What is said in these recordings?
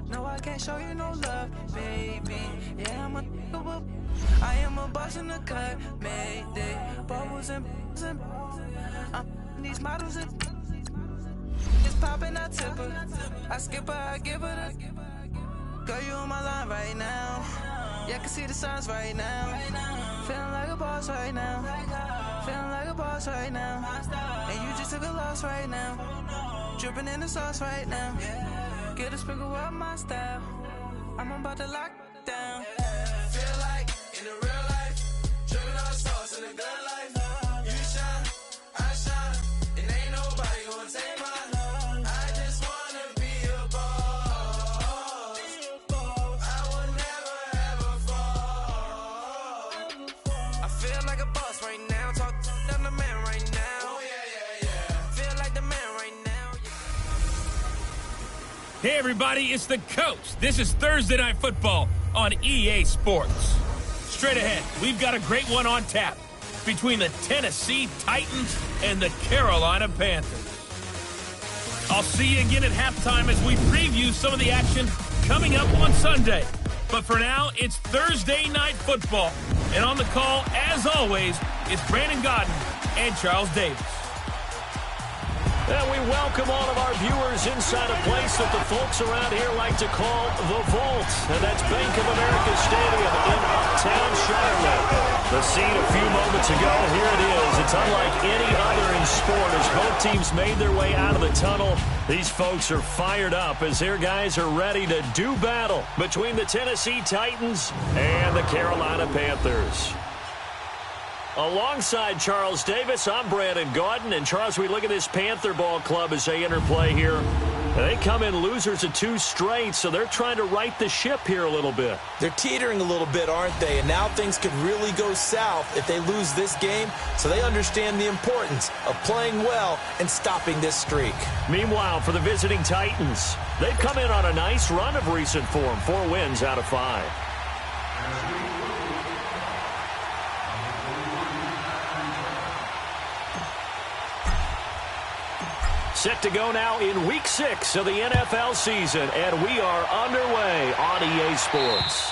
No, I can't show you no love, baby. Yeah, I am a boss in the cut, mayday. Bubbles and I'm these models and it's popping, I tip her. I skip her, I give her the. Girl, you on my line right now. Yeah, I can see the signs right now. Feeling like a boss right now. Feeling like a boss right now. And you just took a loss right now. Dripping in the sauce right now. Get a sprinkle up my style. I'm about to lock down. Feel like in the real life, dripping all the sauce in the good life. You shine, I shine, and ain't nobody gonna take mine. I just wanna be a boss. I would never ever fall. I feel like a boss right now. Talk to the man right now. Oh yeah. Feel like the man right now. Hey everybody, it's the Coach. This is Thursday Night Football on EA Sports. Straight ahead, we've got a great one on tap between the Tennessee Titans and the Carolina Panthers. I'll see you again at halftime as we preview some of the action coming up on Sunday. But for now, it's Thursday Night Football. And on the call, as always, it's Brandon Godden and Charles Davis. And we welcome all of our viewers inside a place that the folks around here like to call the Vault. And that's Bank of America Stadium in uptown Charlotte. The scene a few moments ago, here it is. It's unlike any other in sport as both teams made their way out of the tunnel. These folks are fired up as their guys are ready to do battle between the Tennessee Titans and the Carolina Panthers. Alongside Charles Davis, I'm Brandon Gaudin. And Charles, we look at this Panther ball club as they enter play here. They come in losers of 2 straight, so they're trying to right the ship here a little bit. They're teetering a little bit, aren't they? And now things could really go south if they lose this game, so they understand the importance of playing well and stopping this streak. Meanwhile, for the visiting Titans, they've come in on a nice run of recent form, 4 wins out of 5. Set to go now in Week 6 of the NFL season, and we are underway on EA Sports.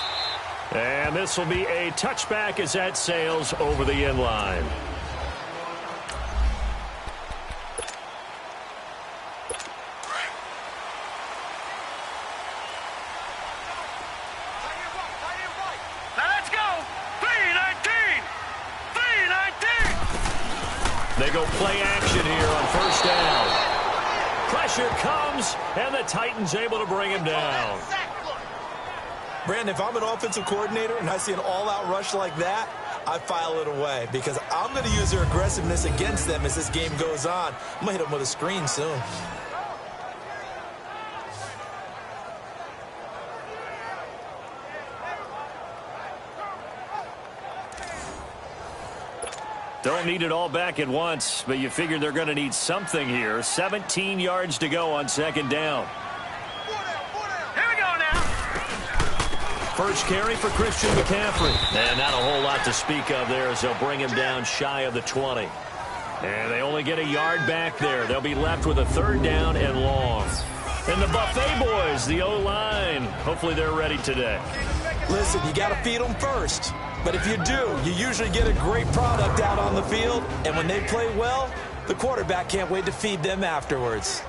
And this will be a touchback as that sails over the end line. Now let's go! 319! 319! They go play action here on first down. Pressure comes, and the Titans able to bring him down. Brandon, if I'm an offensive coordinator and I see an all-out rush like that, I file it away because I'm going to use their aggressiveness against them as this game goes on. I'm going to hit them with a screen soon. Don't need it all back at once, but you figure they're going to need something here. 17 yards to go on second down. Here we go now. First carry for Christian McCaffrey. And not a whole lot to speak of there as they'll bring him down shy of the 20. And they only get a yard back there. They'll be left with a 3rd down and long. And the Buffet boys, the O-line, hopefully they're ready today. Listen, you got to feed them first. But if you do, you usually get a great product out on the field. And when they play well, the quarterback can't wait to feed them afterwards.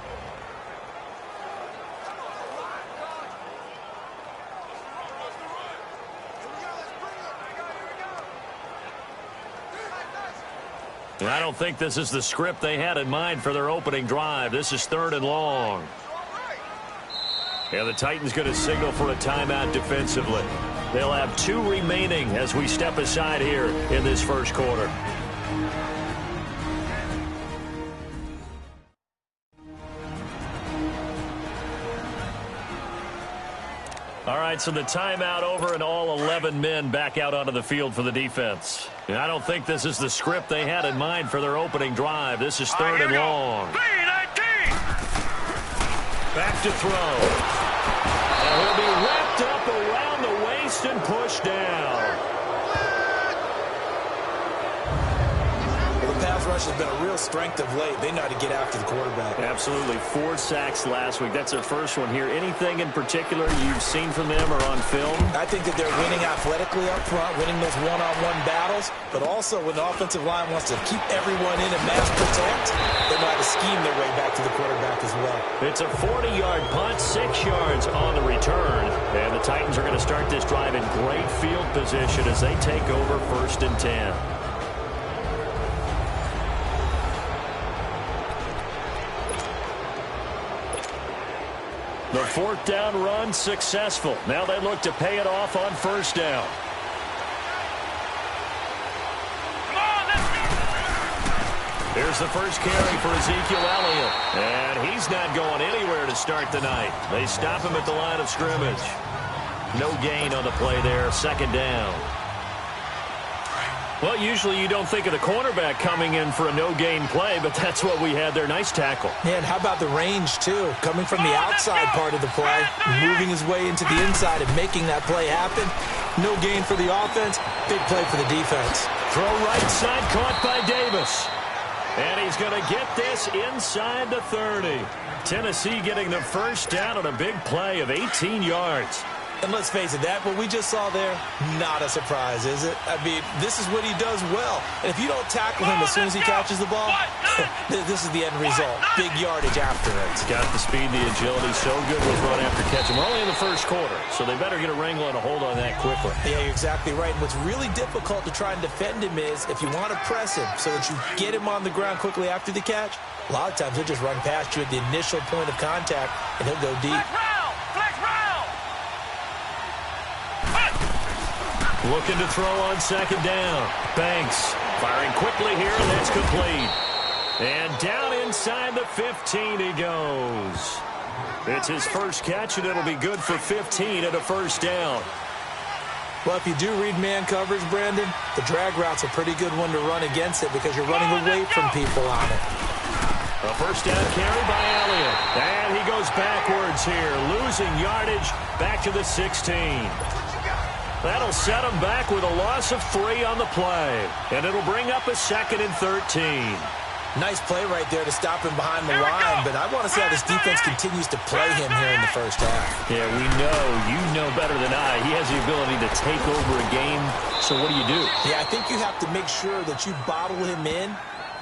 I don't think this is the script they had in mind for their opening drive. This is 3rd and long. And the Titans going to signal for a timeout defensively. They'll have 2 remaining as we step aside here in this first quarter. All right, so the timeout over and all 11 men back out onto the field for the defense. And I don't think this is the script they had in mind for their opening drive. This is 3rd and long. 319! Back to throw. And he'll be wrapped up around the waist and pushed down. Well, the pass pass rush has been a real strength of late. They know how to get after the quarterback. Absolutely. 4 sacks last week. That's their first one here. Anything in particular you've seen from them or on film? I think that they're winning athletically up front, winning those one-on-one battles, but also when the offensive line wants to keep everyone in and mass protect, they know how to scheme their way back to the quarterback as well. It's a 40-yard punt, 6 yards on the return. And the Titans are going to start this drive in great field position as they take over 1st and 10. The 4th down run successful. Now they look to pay it off on 1st down. Here's the first carry for Ezekiel Elliott. And he's not going anywhere to start the night. They stop him at the line of scrimmage. No gain on the play there. 2nd down. Well, usually you don't think of the cornerback coming in for a no-gain play, but that's what we had there. Nice tackle. Man, how about the range, too? Coming from the outside part of the play, moving his way into the inside and making that play happen. No gain for the offense, big play for the defense. Throw right side, caught by Davis. And he's going to get this inside the 30. Tennessee getting the first down on a big play of 18 yards. And let's face it, that what we just saw there, not a surprise, is it? I mean, this is what he does well. And if you don't tackle him as soon as he catches the ball, this is the end result. Big yardage after it. He's got the speed, the agility, so good with run after catch. And we're only in the 1st quarter, so they better get a wrangle and a hold on that quickly. Yeah, you're exactly right. And what's really difficult to try and defend him is if you want to press him so that you get him on the ground quickly after the catch, a lot of times he'll just run past you at the initial point of contact, and he'll go deep. Looking to throw on 2nd down. Banks firing quickly here, and that's complete. And down inside the 15 he goes. It's his first catch, and it'll be good for 15 at a 1st down. Well, if you do read man coverage, Brandon, the drag route's a pretty good one to run against it because you're running away from people on it. A 1st down carry by Elliott. And he goes backwards here, losing yardage back to the 16. That'll set him back with a loss of 3 on the play. And it'll bring up a 2nd and 13. Nice play right there to stop him behind the line, but I want to see how this defense continues to play him here in the 1st half. Yeah, we know. You know better than I. He has the ability to take over a game. So what do you do? Yeah, I think you have to make sure that you bottle him in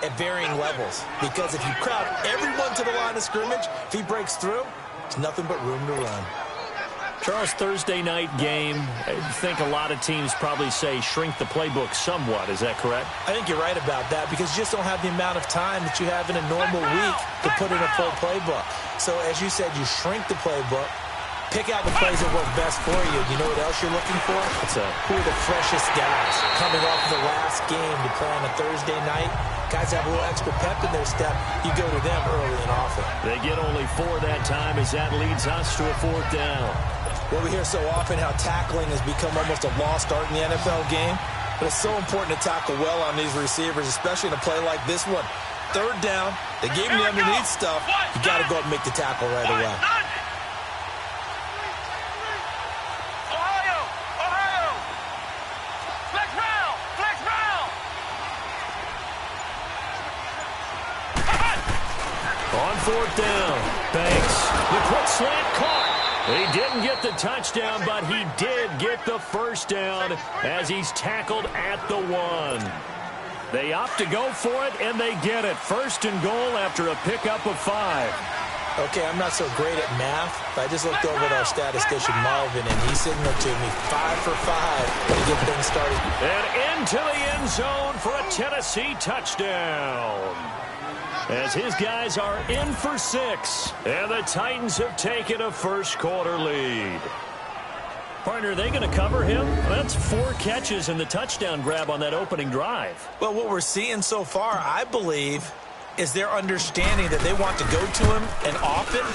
at varying levels. Because if you crowd everyone to the line of scrimmage, if he breaks through, there's nothing but room to run. Charles, Thursday night game, I think a lot of teams probably say shrink the playbook somewhat. Is that correct? I think you're right about that because you just don't have the amount of time that you have in a normal week to put in a full playbook. So as you said, you shrink the playbook, pick out the plays that work best for you. You know what else you're looking for? Who are the freshest guys coming off the last game to play on a Thursday night? Guys have a little extra pep in their step. You go to them early and often. They get only 4 that time as that leads us to a 4th down. Well, we hear so often how tackling has become almost a lost art in the NFL game. But it's so important to tackle well on these receivers, especially in a play like this one. 3rd down, they gave him the underneath stuff. You got to go up and make the tackle right away. Ohio! Flex round! On 4th down, Banks, the quick slant caught. He didn't get the touchdown, but he did get the 1st down as he's tackled at the 1. They opt to go for it, and they get it. 1st and goal after a pickup of 5. Okay, I'm not so great at math, but I just looked over at our statistician, Marvin, and he signaled to me 5 for 5 to get things started. And into the end zone for a Tennessee touchdown. As his guys are in for 6. And the Titans have taken a 1st quarter lead. Partner, are they going to cover him? That's 4 catches and the touchdown grab on that opening drive. Well, what we're seeing so far, I believe, is their understanding that they want to go to him and often,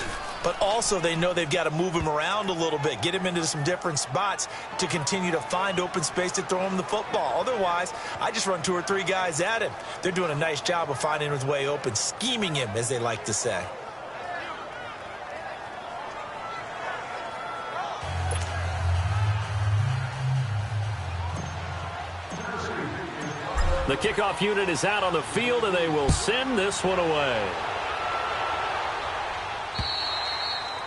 but also they know they've got to move him around a little bit, get him into some different spots to continue to find open space to throw him the football. Otherwise, I just run 2 or 3 guys at him. They're doing a nice job of finding his way open, scheming him, as they like to say. The kickoff unit is out on the field, and they will send this one away.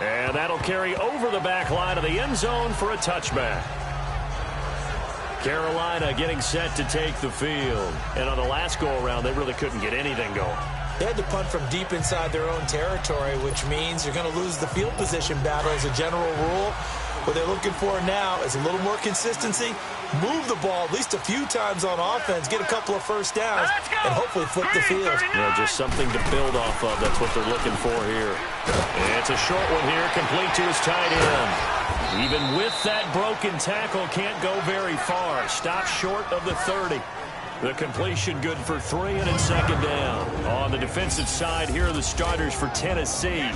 And that'll carry over the back line of the end zone for a touchback. Carolina getting set to take the field. And on the last go-around, they really couldn't get anything going. They had to punt from deep inside their own territory, which means you're going to lose the field position battle as a general rule. What they're looking for now is a little more consistency, move the ball at least a few times on offense, get a couple of first downs, and hopefully flip the field. Yeah, just something to build off of. That's what they're looking for here. And it's a short one here, complete to his tight end. Even with that broken tackle, can't go very far. Stop short of the 30. The completion good for 3 and second down. On the defensive side, here are the starters for Tennessee.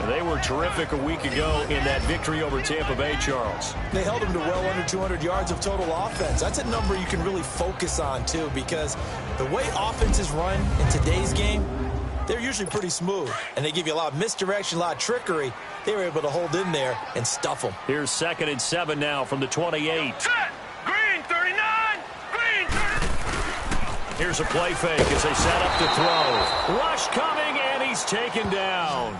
They were terrific a week ago in that victory over Tampa Bay, Charles. They held them to well under 200 yards of total offense. That's a number you can really focus on, too, because the way offenses run in today's game, they're usually pretty smooth, and they give you a lot of misdirection, a lot of trickery. They were able to hold in there and stuff them. Here's 2nd and 7 now from the 28. Green 39. Green 30. Here's a play fake as they set up to throw. Rush coming, and he's taken down.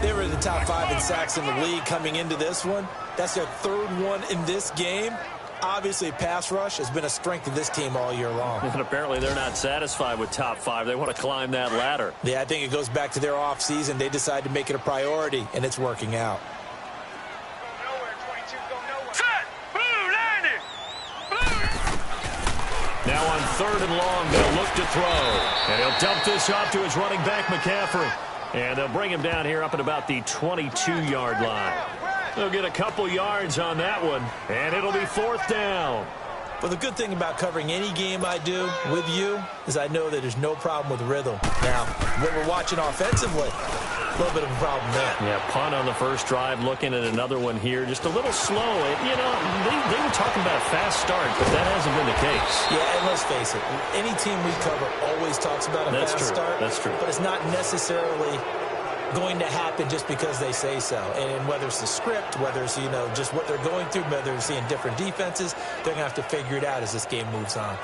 They were in the top 5 in sacks in the league coming into this one. That's their 3rd one in this game. Obviously, pass rush has been a strength of this team all year long. And apparently they're not satisfied with top 5. They want to climb that ladder. Yeah, I think it goes back to their offseason. They decided to make it a priority, and it's working out. Set. Blue landing. Now on 3rd and long, they'll look to throw. And he'll dump this off to his running back, McCaffrey. And they'll bring him down here up at about the 22-yard line. They'll get a couple yards on that one, and it'll be 4th down. Well, the good thing about covering any game I do with you is I know that there's no problem with rhythm. Now, what we're watching offensively, a little bit of a problem there. Yeah, punt on the first drive, looking at another one here. Just a little slow. You know, they were talking about a fast start, but that hasn't been the case. Yeah, and let's face it, any team we cover always talks about a fast start. That's true. But it's not necessarily going to happen just because they say so. And whether it's the script, whether it's, you know, just what they're going through, whether they're seeing different defenses, they're going to have to figure it out as this game moves on.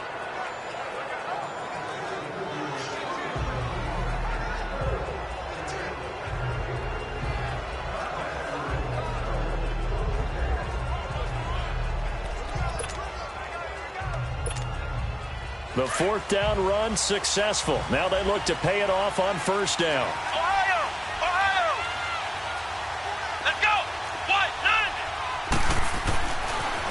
The 4th down run successful. Now they look to pay it off on 1st down. Ohio. Ohio. Let's go. White 90.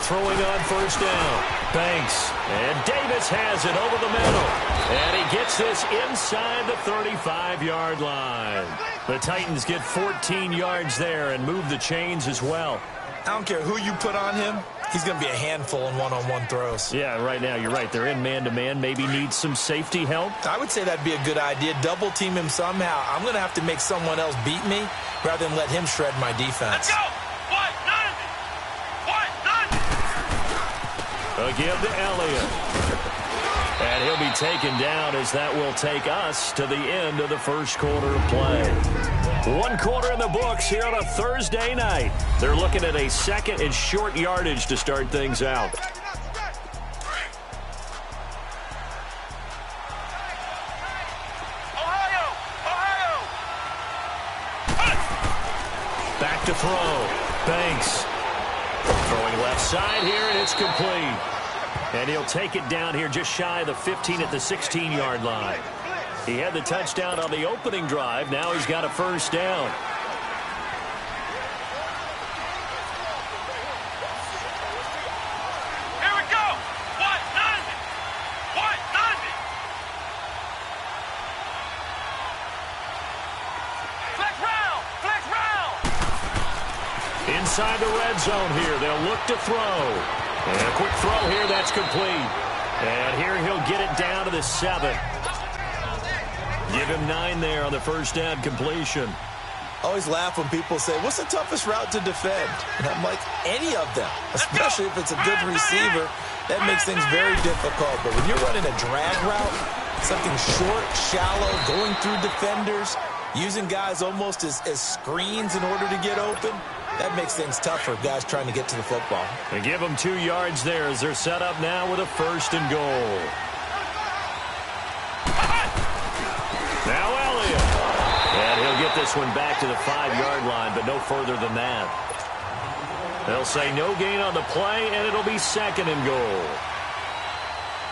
Throwing on 1st down. Banks. And Davis has it over the middle. And he gets this inside the 35-yard line. The Titans get 14 yards there and move the chains as well. I don't care who you put on him. He's going to be a handful in one-on-one throws. Yeah, right now, you're right. They're in man-to-man. Maybe need some safety help. I would say that'd be a good idea. Double team him somehow. I'm going to have to make someone else beat me rather than let him shred my defense. Let's go. White 90. White 90. Again to Elliott. And he'll be taken down as that will take us to the end of the first quarter of play. 1 quarter in the books here on a Thursday night. They're looking at a 2nd and short yardage to start things out. Ohio. Ohio. Back to throw. Banks. Throwing left side here, and it's complete. And he'll take it down here just shy of the 15 at the 16-yard line. He had the touchdown on the opening drive. Now he's got a 1st down. Here we go. White 90. White 90. Flex round. Flex round. Inside the red zone here. They'll look to throw. And a quick throw here. That's complete. And here he'll get it down to the 7. Give him 9 there on the 1st down completion. I always laugh when people say, what's the toughest route to defend? And I'm like, any of them, especially if it's a good receiver. That makes things very difficult. But when you're running a drag route, something short, shallow, going through defenders, using guys almost as screens in order to get open, That makes things tough for guys trying to get to the football. They give them 2 yards there as they're set up now with a 1st and goal. Now Elliott. And he'll get this one back to the 5-yard line, but no further than that. They'll say no gain on the play, and it'll be 2nd and goal.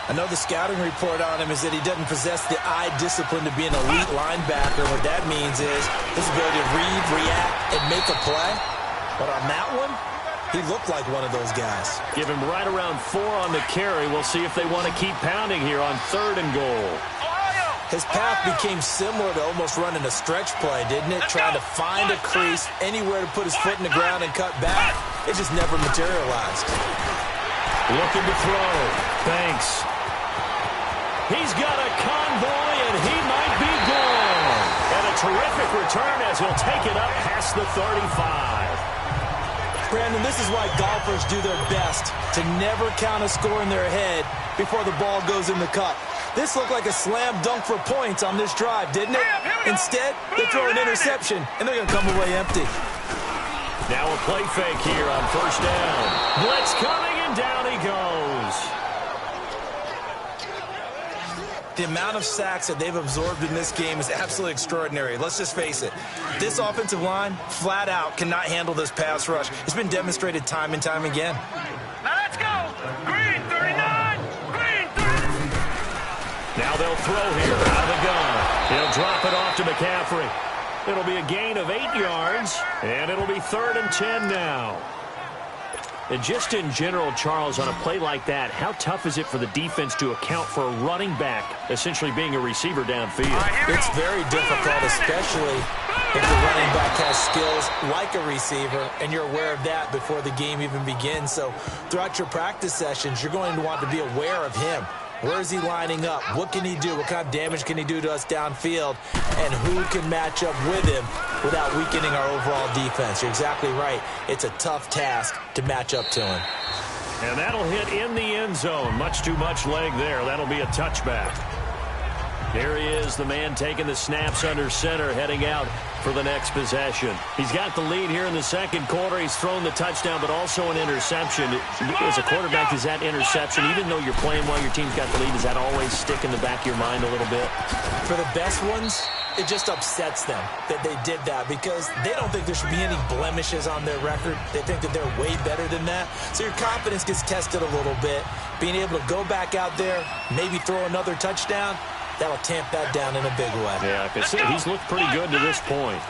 I know the scouting report on him is that he doesn't possess the eye discipline to be an elite linebacker. What that means is his ability to read, react, and make a play. But on that one, he looked like one of those guys. Give him right around 4 on the carry. We'll see if they want to keep pounding here on 3rd and goal. His path became similar to almost running a stretch play, didn't it? Trying to find a crease, anywhere to put his foot in the ground and cut back. It just never materialized. Looking to throw. Banks. He's got a convoy, and he might be gone. And a terrific return as he'll take it up past the 35. Brandon, this is why golfers do their best to never count a score in their head before the ball goes in the cup. This looked like a slam dunk for points on this drive, didn't it? Instead, they throw an interception, and they're going to come away empty. Now a play fake here on 1st down. Blitz coming, and down he goes. The amount of sacks that they've absorbed in this game is absolutely extraordinary. Let's just face it. This offensive line, flat out, cannot handle this pass rush. It's been demonstrated time and time again. Now let's go. Green 39. Green 39. Now they'll throw here out of the gun. He'll drop it off to McCaffrey. It'll be a gain of 8 yards, and it'll be 3rd and 10 now. And just in general, Charles, on a play like that, how tough is it for the defense to account for a running back essentially being a receiver downfield? It's very difficult, especially if the running back has skills like a receiver, and you're aware of that before the game even begins. So throughout your practice sessions, you're going to want to be aware of him. Where is he lining up? What can he do? What kind of damage can he do to us downfield? And who can match up with him without weakening our overall defense? You're exactly right. It's a tough task to match up to him. And that'll hit in the end zone. Much too much leg there. That'll be a touchback. Here he is, the man taking the snaps under center, heading out for the next possession. He's got the lead here in the 2nd quarter. He's thrown the touchdown, but also an interception. As a quarterback, is that interception, even though you're playing while your team's got the lead, does that always stick in the back of your mind a little bit? For the best ones, it just upsets them that they did that because they don't think there should be any blemishes on their record. They think that they're way better than that. So your confidence gets tested a little bit. Being able to go back out there, maybe throw another touchdown, that'll tamp that down in a big way. Yeah, like I said, he's looked pretty good to this point.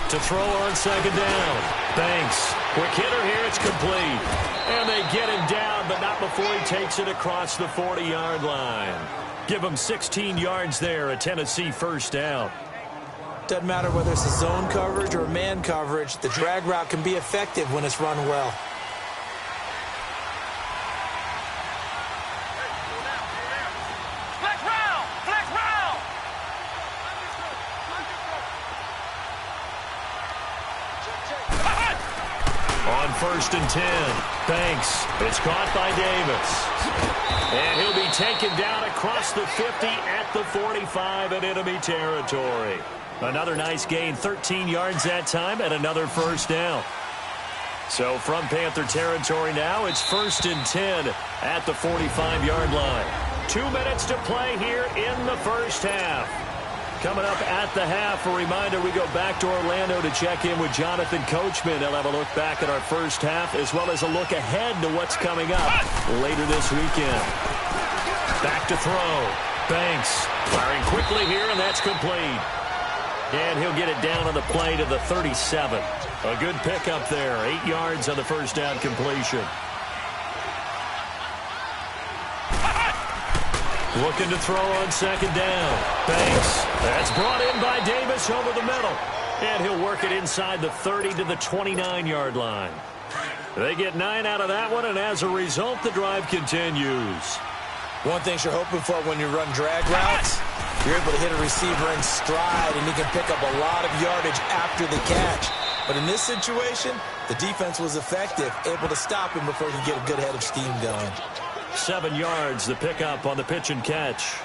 To throw on 2nd down. Banks. Quick hitter here. It's complete. And they get him down, but not before he takes it across the 40-yard line. Give him 16 yards there, a Tennessee 1st down. Doesn't matter whether it's a zone coverage or man coverage, the drag route can be effective when it's run well. Flex round. Flex round. On 1st and 10, Banks. It's caught by Davis. And he'll be taken down across the 50 at the 45 in enemy territory. Another nice gain, 13 yards that time, and another 1st down. So from Panther territory now, it's 1st and 10 at the 45-yard line. 2 minutes to play here in the 1st half. Coming up at the half, a reminder, we go back to Orlando to check in with Jonathan Coachman. He'll have a look back at our 1st half, as well as a look ahead to what's coming up later this weekend. Back to throw. Banks firing quickly here, and that's complete. And he'll get it down on the play to the 37. A good pickup there. 8 yards on the 1st down completion. Looking to throw on 2nd down. Banks. That's brought in by Davis over the middle. And he'll work it inside the 30 to the 29-yard line. They get 9 out of that one, and as a result, the drive continues. One thing you're hoping for when you run drag routes, you're able to hit a receiver in stride, and he can pick up a lot of yardage after the catch. But in this situation, the defense was effective, able to stop him before he could get a good head of steam going. 7 yards, the pickup on the pitch and catch.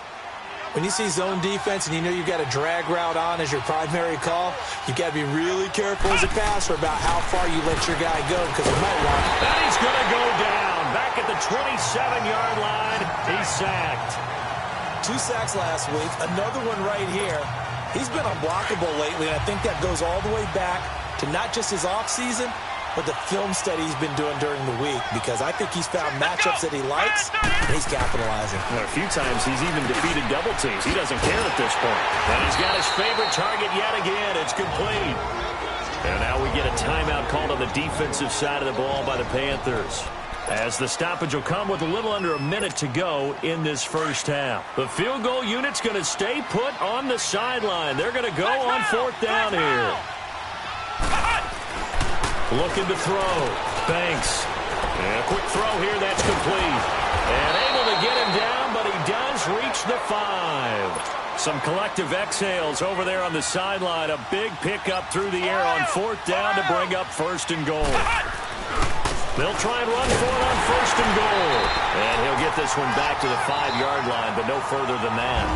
When you see zone defense and you know you've got a drag route on as your primary call, you've got to be really careful as a passer about how far you let your guy go because you might want. And he's going to go down. Back at the 27-yard line, he's sacked. 2 sacks last week, another one right here. He's been unblockable lately, and I think that goes all the way back to not just his offseason, but the film study he's been doing during the week, because I think he's found matchups that he likes, and he's capitalizing. Well, a few times he's even defeated double teams. He doesn't care at this point. And he's got his favorite target yet again. It's complete. And now we get a timeout called on the defensive side of the ball by the Panthers, as the stoppage will come with a little under a minute to go in this first half. The field goal unit's going to stay put on the sideline. They're going to go on 4th down here. Looking to throw. Banks. And a quick throw here. That's complete. And able to get him down, but he does reach the 5. Some collective exhales over there on the sideline. A big pickup through the air on 4th down to bring up 1st and goal. They'll try and run for it on 1st and goal. And he'll get this one back to the 5-yard line, but no further than that.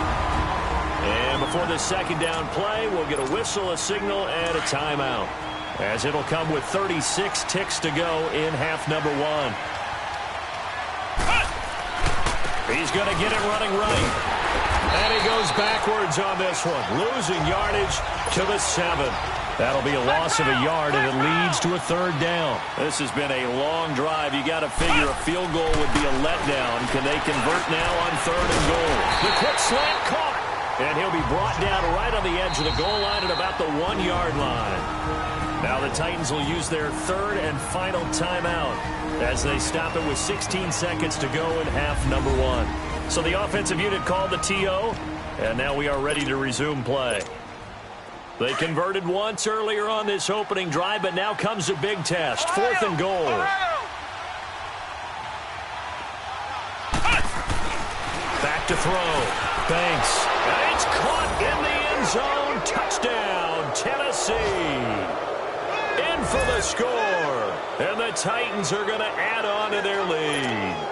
And before the 2nd down play, we'll get a whistle, a signal, and a timeout, as it'll come with 36 ticks to go in half number 1. He's going to get it running right. And he goes backwards on this one, losing yardage to the 7. That'll be a loss of a yard, and it leads to a 3rd down. This has been a long drive. You got to figure a field goal would be a letdown. Can they convert now on 3rd and goal? The quick slant caught, and he'll be brought down right on the edge of the goal line at about the 1-yard line. Now the Titans will use their 3rd and final timeout as they stop it with 16 seconds to go in half number 1. So the offensive unit called the TO, and now we are ready to resume play. They converted once earlier on this opening drive, but now comes a big test. 4th and goal. Back to throw. Banks. And it's caught in the end zone. Touchdown, Tennessee. In for the score. And the Titans are going to add on to their lead.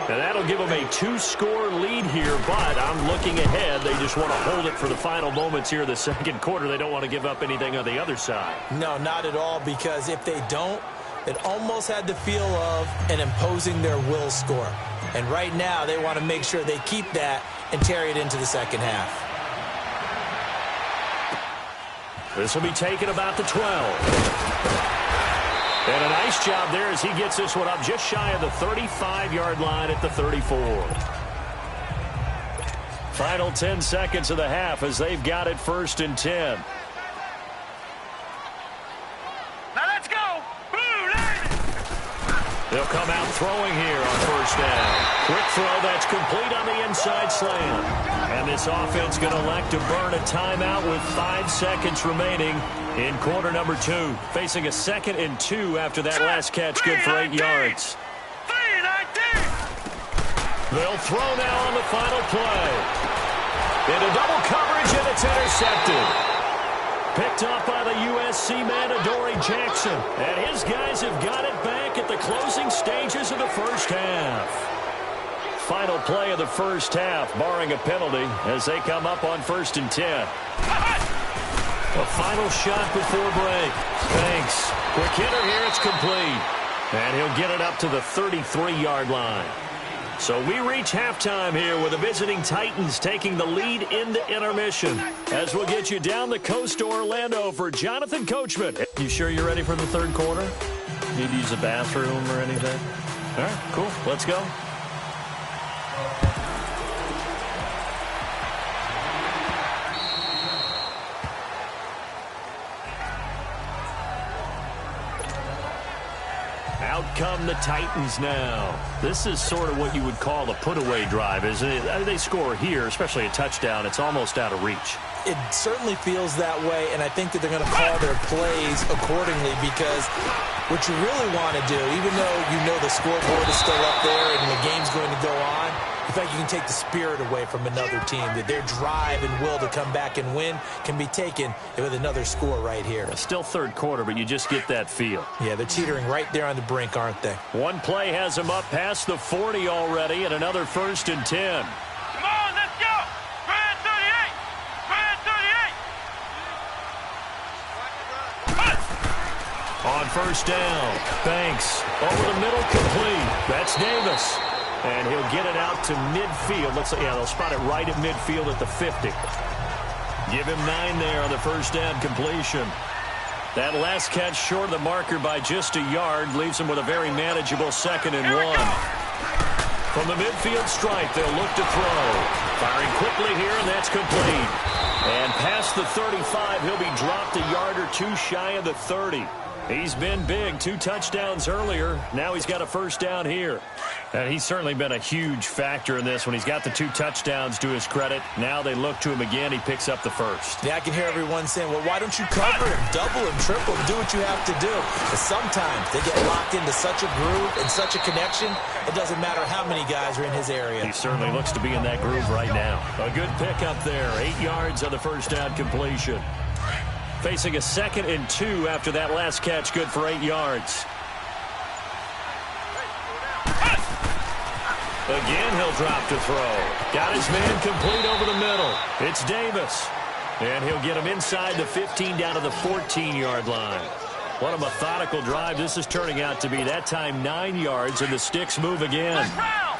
And that'll give them a 2-score lead here, but I'm looking ahead. They just want to hold it for the final moments here of the 2nd quarter. They don't want to give up anything on the other side. No, not at all, because if they don't, it almost had the feel of an imposing their will score. And right now, they want to make sure they keep that and carry it into the 2nd half. This will be taken about the 12. And a nice job there as he gets this one up just shy of the 35-yard line at the 34. Final 10 seconds of the half as they've got it 1st and 10. Now let's go. They'll come out throwing here on 1st down. Quick throw that's complete on the inside slant. And this offense going to elect to burn a timeout with 5 seconds remaining in quarter number 2. Facing a 2nd and 2 after that last catch, good for 8 yards. They'll throw now on the final play. Into double coverage, and it's intercepted. Picked up by the USC man, Adoree Jackson. And his guys have got it back at the closing stages of the 1st half. Final play of the 1st half, barring a penalty, as they come up on 1st and 10. A final shot before break. Banks. Quick hitter here. It's complete. And he'll get it up to the 33-yard line. So we reach halftime here with the visiting Titans taking the lead in the intermission. As we'll get you down the coast to Orlando for Jonathan Coachman. You sure you're ready for the 3rd quarter? Need to use a bathroom or anything? All right, cool. Let's go. Out come the Titans now. This is sort of what you would call a put-away drive, isn't it? They score here, especially a touchdown. It's almost out of reach. It certainly feels that way, and I think that they're going to call their plays accordingly, because what you really want to do, even though you know the scoreboard is still up there and the game's going to go on, in fact, you can take the spirit away from another team, that their drive and will to come back and win can be taken with another score right here. It's still 3rd quarter, but you just get that feel. Yeah, they're teetering right there on the brink, aren't they? One play has them up past the 40 already, and another 1st and 10. Come on, let's go. first down. Banks over the middle, complete. That's Davis. And he'll get it out to midfield. They'll spot it right at midfield at the 50. Give him 9 there on the first down completion. That last catch short of the marker by just a yard leaves him with a very manageable 2nd and 1. From the midfield stripe, they'll look to throw. Firing quickly here, and that's complete. And past the 35, he'll be dropped a yard or 2 shy of the 30. He's been big. 2 touchdowns earlier. Now he's got a first down here. And he's certainly been a huge factor in this when he's got the 2 touchdowns to his credit. Now they look to him again. He picks up the first. Yeah, I can hear everyone saying, well, why don't you cover him, double him, triple him, do what you have to do. But sometimes they get locked into such a groove and such a connection, it doesn't matter how many guys are in his area. He certainly looks to be in that groove right now. A good pickup there. 8 yards on the first down completion. Facing a 2nd and 2 after that last catch, good for 8 yards. Again, he'll drop to throw. Got his man complete over the middle. It's Davis. And he'll get him inside the 15 down to the 14-yard line. What a methodical drive this is turning out to be. That time 9 yards, and the sticks move again.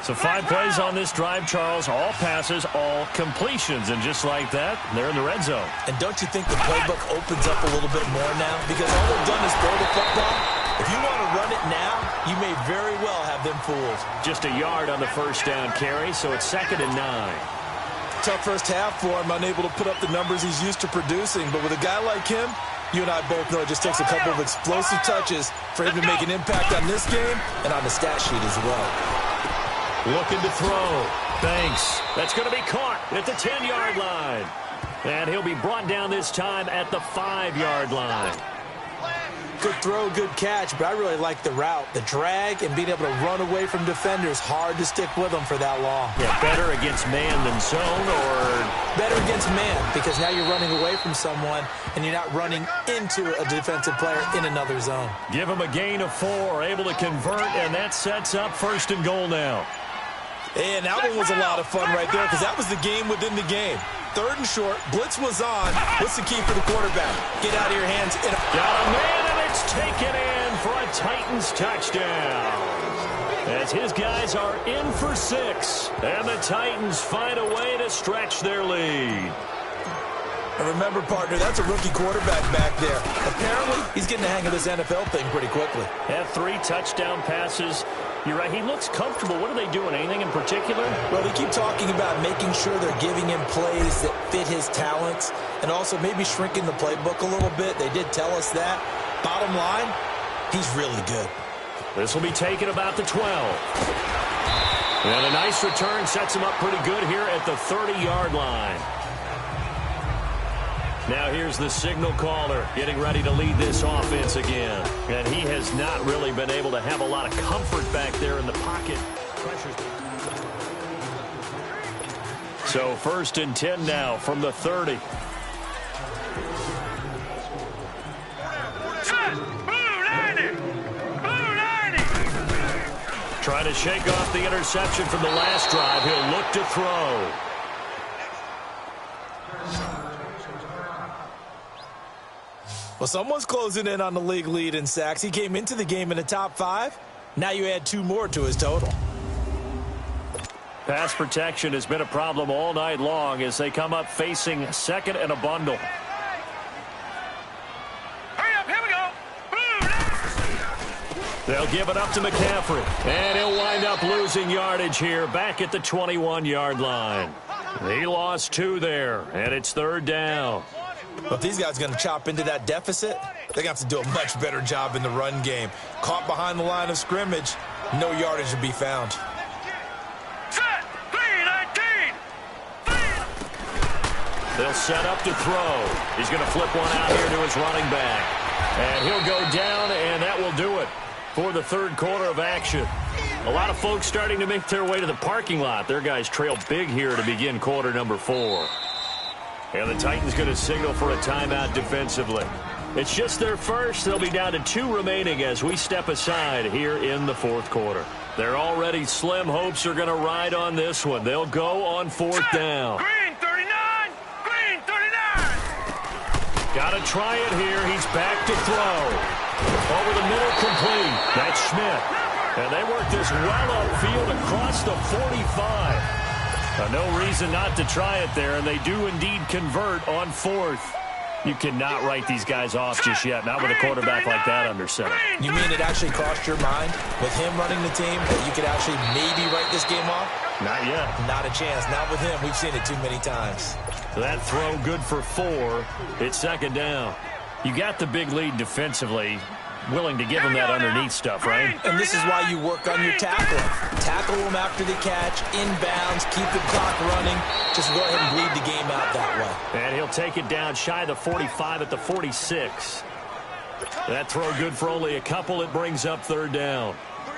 So 5 plays on this drive, Charles. All passes, all completions. And just like that, they're in the red zone. And don't you think the playbook opens up a little bit more now? Because all they've done is throw the football. If you want to run it now, you may very well have them fooled. Just a yard on the first down carry, so it's 2nd and 9. Tough first half for him, unable to put up the numbers he's used to producing. But with a guy like him, you and I both know it just takes a couple of explosive touches for him to make an impact on this game and on the stat sheet as well. Looking to throw. Banks. That's going to be caught at the 10-yard line. And he'll be brought down this time at the 5-yard line. Good throw, good catch, but I really like the route. The drag and being able to run away from defenders, hard to stick with them for that long. Yeah, better against man than zone, or? Better against man, because now you're running away from someone and you're not running into a defensive player in another zone. Give him a gain of 4, able to convert, and that sets up 1st and goal now. And that one was a lot of fun right there, because that was the game within the game. 3rd and short, blitz was on. What's the key for the quarterback? Get out of your hands. Got a man, and it's taken in for a Titans touchdown. As his guys are in for 6, and the Titans find a way to stretch their lead. And remember, partner, that's a rookie quarterback back there. Apparently, he's getting the hang of this NFL thing pretty quickly. Had 3 touchdown passes. You're right, he looks comfortable. What are they doing? Anything in particular? Well, they keep talking about making sure they're giving him plays that fit his talents and also maybe shrinking the playbook a little bit. They did tell us that. Bottom line, he's really good. This will be taken about the 12. And a nice return sets him up pretty good here at the 30-yard line. Now here's the signal caller getting ready to lead this offense again. And he has not really been able to have a lot of comfort back there in the pocket. So 1st and 10 now from the 30. Trying to shake off the interception from the last drive. He'll look to throw. Well, someone's closing in on the league lead in sacks. He came into the game in the top 5. Now you add 2 more to his total. Pass protection has been a problem all night long as they come up facing 2nd and a bundle. Hurry up, here we go. They'll give it up to McCaffrey. And he'll wind up losing yardage here back at the 21-yard line. He lost 2 there, and it's 3rd down. But if these guys are going to chop into that deficit, they're going to have to do a much better job in the run game. Caught behind the line of scrimmage, no yardage to be found. Set, 3-19. They'll set up to throw. He's going to flip one out here to his running back. And he'll go down, and that will do it for the 3rd quarter of action. A lot of folks starting to make their way to the parking lot. Their guys trail big here to begin quarter number 4. And the Titans going to signal for a timeout defensively. It's just their first. They'll be down to 2 remaining as we step aside here in the 4th quarter. Their already slim hopes are going to ride on this one. They'll go on 4th down. Green 39. Green 39. Got to try it here. He's back to throw. Over the middle, complete. That's Schmidt. And they work this well upfield across the 45. No reason not to try it there, and they do indeed convert on 4th. You cannot write these guys off just yet, not with a quarterback like that under center. You mean it actually crossed your mind with him running the team that you could actually maybe write this game off? Not yet. Not a chance. Not with him. We've seen it too many times. That throw good for 4. It's second down. You got the big lead defensively. Willing to give him that underneath stuff, right? And this is why you work on your tackling. Tackle them after the catch, inbounds, keep the clock running. Just go ahead and bleed the game out that way. And he'll take it down shy of the 45 at the 46. That throw good for only a couple. It brings up third down.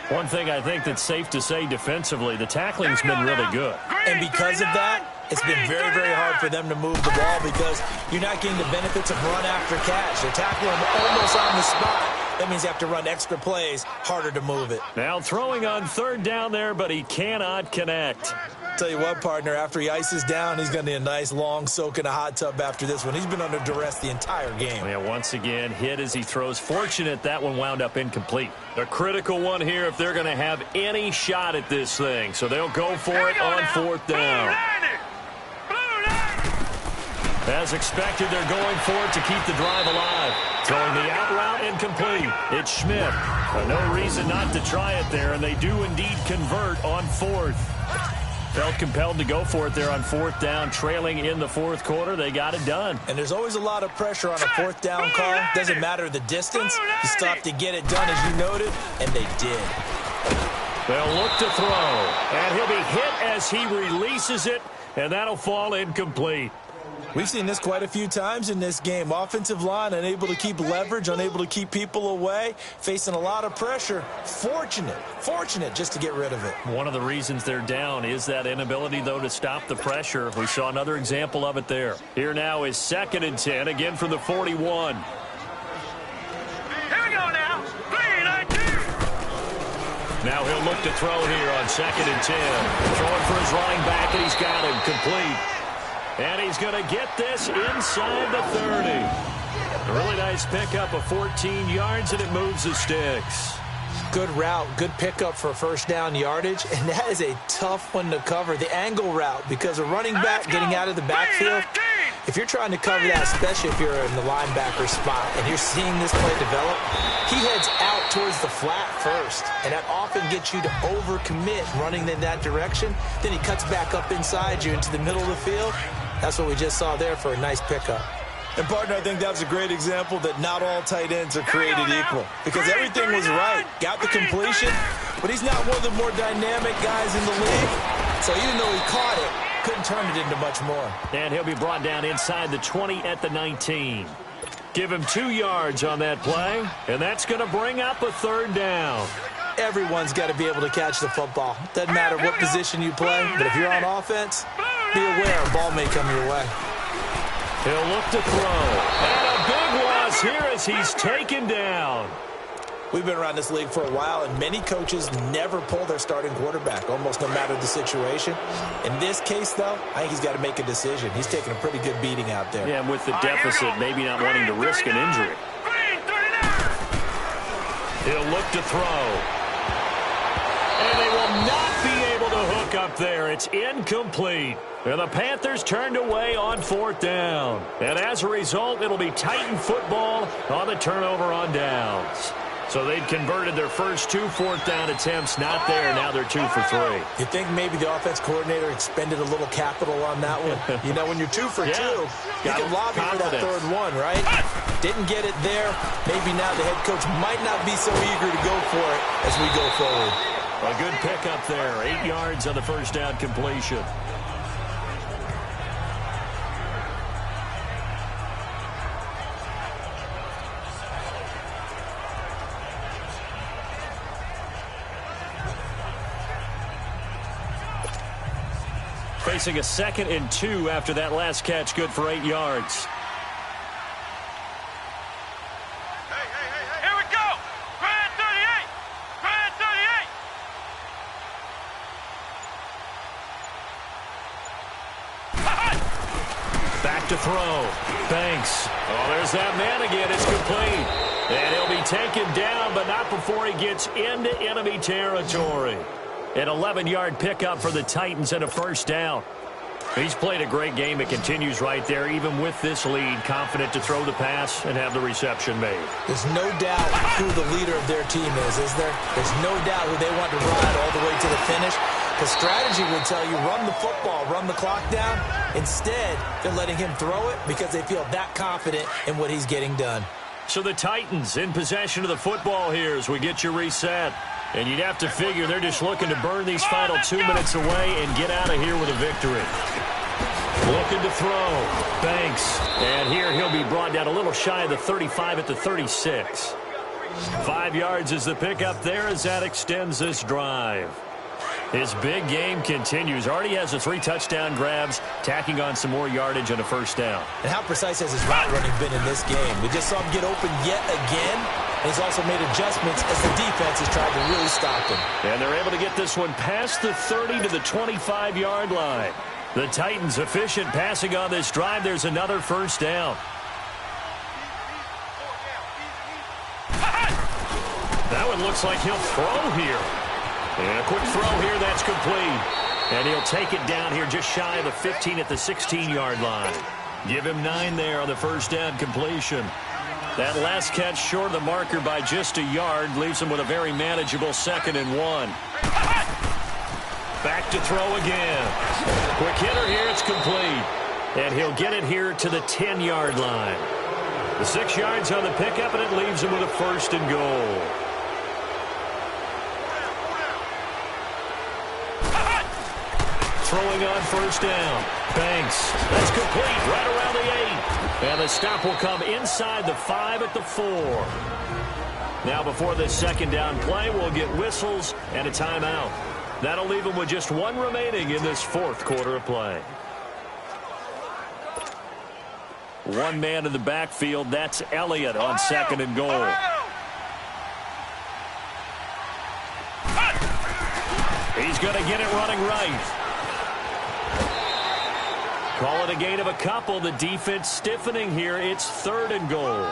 One thing I think that's safe to say defensively, the tackling's been really good. And because of that, it's been very, very hard for them to move the ball because you're not getting the benefits of run after catch. They're tackling them almost on the spot. That means you have to run extra plays, harder to move it. Now throwing on third down there, but he cannot connect. Tell you what, partner, after he ices down, he's going to need a nice long soak in a hot tub after this one. He's been under duress the entire game. Yeah, once again, hit as he throws. Fortunate that one wound up incomplete. A critical one here if they're going to have any shot at this thing. So they'll go for it on fourth down. As expected, they're going for it to keep the drive alive. Throwing the out route incomplete. It's Schmidt. No reason not to try it there, and they do indeed convert on 4th. Felt compelled to go for it there on 4th down, trailing in the 4th quarter. They got it done. And there's always a lot of pressure on a 4th down call. Doesn't matter the distance. You still have to get it done, as you noted, and they did. They'll look to throw, and he'll be hit as he releases it, and that'll fall incomplete. We've seen this quite a few times in this game. Offensive line unable to keep leverage, unable to keep people away, facing a lot of pressure. Fortunate just to get rid of it. One of the reasons they're down is that inability, though, to stop the pressure. We saw another example of it there. Here now is 2nd and 10, again from the 41. Here we go now. 3-19. Now he'll look to throw here on 2nd and 10. Throwing for his running back, and he's got him complete. And he's going to get this inside the 30. A really nice pickup of 14 yards, and it moves the sticks. Good route, good pickup for first down yardage, and that is a tough one to cover, the angle route, because a running back getting out of the backfield, if you're trying to cover that, especially if you're in the linebacker spot and you're seeing this play develop, he heads out towards the flat first, and that often gets you to overcommit running in that direction. Then he cuts back up inside you into the middle of the field. That's what we just saw there for a nice pickup. And, partner, I think that was a great example that not all tight ends are created equal. Because everything was right. Got the completion, but he's not one of the more dynamic guys in the league. So even though he caught it, couldn't turn it into much more. And he'll be brought down inside the 20 at the 19. Give him 2 yards on that play, and that's going to bring up a third down. Everyone's got to be able to catch the football. Doesn't matter what position you play, but if you're on offense, be aware a ball may come your way. He'll look to throw. And a big loss here as he's taken down. We've been around this league for a while, and many coaches never pull their starting quarterback, almost no matter the situation. In this case, though, I think he's got to make a decision. He's taking a pretty good beating out there. Yeah, and with the deficit, maybe not wanting to risk an injury. He'll look to throw. And they will not be able to hook up there. It's incomplete. And the Panthers turned away on 4th down. And as a result, it'll be Titan football on the turnover on downs. So they'd converted their first 2 4th down attempts. Not there. Now they're 2 for 3. You think maybe the offense coordinator expended a little capital on that one? You know, when you're 2 for 2, you can lobby for that third one, right? Didn't get it there. Maybe now the head coach might not be so eager to go for it as we go forward. A good pickup there. 8 yards on the first down completion. Facing a 2nd and 2 after that last catch, good for 8 yards. Here we go. Grand 38. Grand 38. Back to throw. Banks. Oh, there's that man again. It's complete. And he'll be taken down, but not before he gets into enemy territory. An 11-yard pickup for the Titans and a first down. He's played a great game. It continues right there, even with this lead, confident to throw the pass and have the reception made. There's no doubt who the leader of their team is there? There's no doubt who they want to ride all the way to the finish. Because strategy would tell you, run the football, run the clock down. Instead, they're letting him throw it because they feel that confident in what he's getting done. So the Titans in possession of the football here as we get you reset. And you'd have to figure they're just looking to burn these final 2 minutes away and get out of here with a victory. Looking to throw. Banks. And here he'll be brought down a little shy of the 35 at the 36. 5 yards is the pickup there as that extends this drive. His big game continues. Already has the 3 touchdown grabs, tacking on some more yardage and a first down. And how precise has his route running been in this game? We just saw him get open yet again. And he's also made adjustments as the defense has tried to really stop him. And they're able to get this one past the 30 to the 25-yard line. The Titans efficient passing on this drive. There's another first down. That one looks like he'll throw here. And a quick throw here, that's complete. And he'll take it down here just shy of the 15 at the 16-yard line. Give him 9 there on the first down completion. That last catch short of the marker by just a yard leaves him with a very manageable 2nd and 1. Back to throw again. Quick hitter here, it's complete. And he'll get it here to the 10-yard line. The 6 yards on the pickup, and it leaves him with a 1st and goal. Throwing on first down. Banks. That's complete right around the 8. And the stop will come inside the 5 at the 4. Now before this 2nd down play, we'll get whistles and a timeout. That'll leave them with just 1 remaining in this 4th quarter of play. 1 man in the backfield. That's Elliott on 2nd and goal. He's going to get it running right. Call it a gain of a couple. The defense stiffening here. It's 3rd and goal.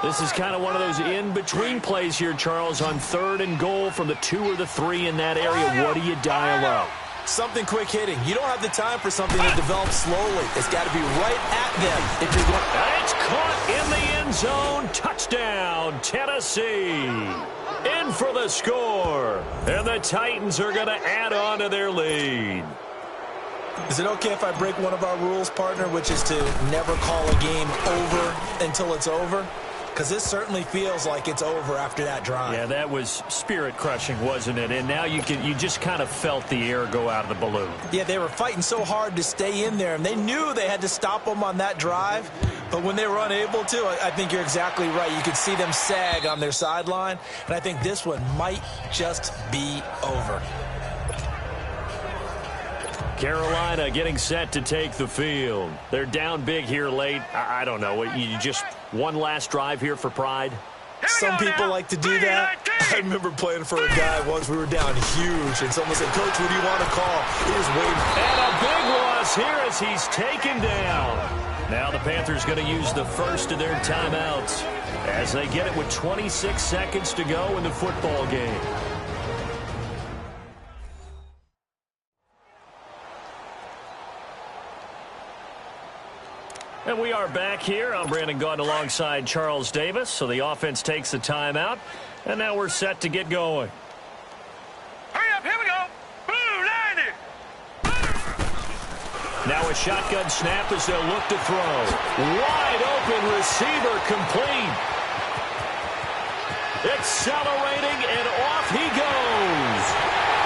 This is kind of one of those in-between plays here, Charles, on 3rd and goal from the 2 or the 3 in that area. What do you dial up? Something quick hitting. You don't have the time for something to develop slowly. It's got to be right at them. If you're going. It's caught in the end zone. Touchdown, Tennessee. In for the score. And the Titans are going to add on to their lead. Is it okay if I break one of our rules, partner, which is to never call a game over until it's over? Because this certainly feels like it's over after that drive. Yeah, that was spirit-crushing, wasn't it? And now you just kind of felt the air go out of the balloon. Yeah, they were fighting so hard to stay in there, and they knew they had to stop them on that drive. But when they were unable to, I think you're exactly right. You could see them sag on their sideline, and I think this one might just be over. Carolina getting set to take the field. They're down big here late. I don't know. You just one last drive here for pride? Some people like to do that. I remember playing for a guy once. We were down huge, and someone said, "Coach, what do you want to call?" He was waiting. And a big loss here as he's taken down. Now the Panthers going to use the first of their timeouts as they get it with 26 seconds to go in the football game. And we are back here. I'm Brandon Gaudin alongside Charles Davis. So the offense takes a timeout. And now we're set to get going. Hurry up, here we go. Blue, line it. Now a shotgun snap as they'll look to throw. Wide open receiver complete. Accelerating and off he goes.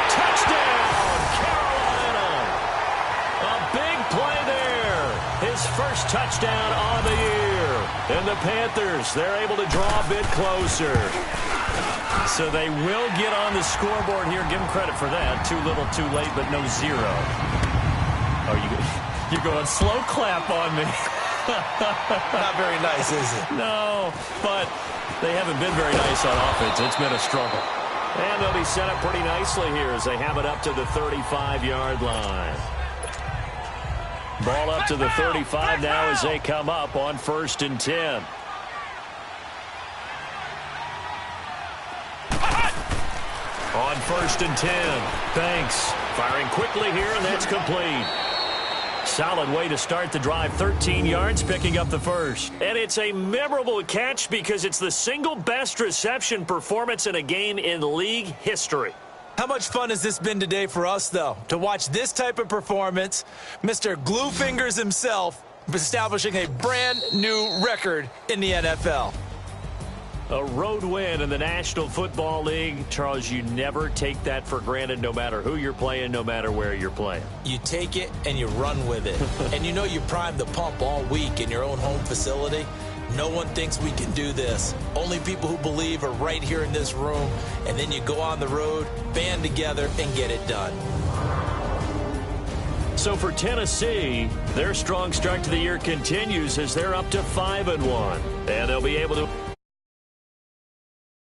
Touchdown, Carolina. A big play there. His first touchdown on the year. And the Panthers, they're able to draw a bit closer. So they will get on the scoreboard here. Give them credit for that. Too little, too late, but no zero. Oh, you're going slow clap on me. Not very nice, is it? No, but they haven't been very nice on offense. It's been a struggle. And they'll be set up pretty nicely here as they have it up to the 35-yard line. Ball up to the 35 now as they come up on 1st and 10. On 1st and 10, Banks firing quickly here, and that's complete. Solid way to start the drive. 13 yards, picking up the first. And it's a memorable catch because it's the single best reception performance in a game in league history. How much fun has this been today for us, though, to watch this type of performance? Mr. Glue Fingers himself establishing a brand new record in the NFL. A road win in the National Football League. Charles, you never take that for granted no matter who you're playing, no matter where you're playing. You take it and you run with it. And you know you primed the pump all week in your own home facility. No one thinks we can do this. Only people who believe are right here in this room. And then you go on the road, band together, and get it done. So for Tennessee, their strong start to the year continues as they're up to 5-1. And they'll be able to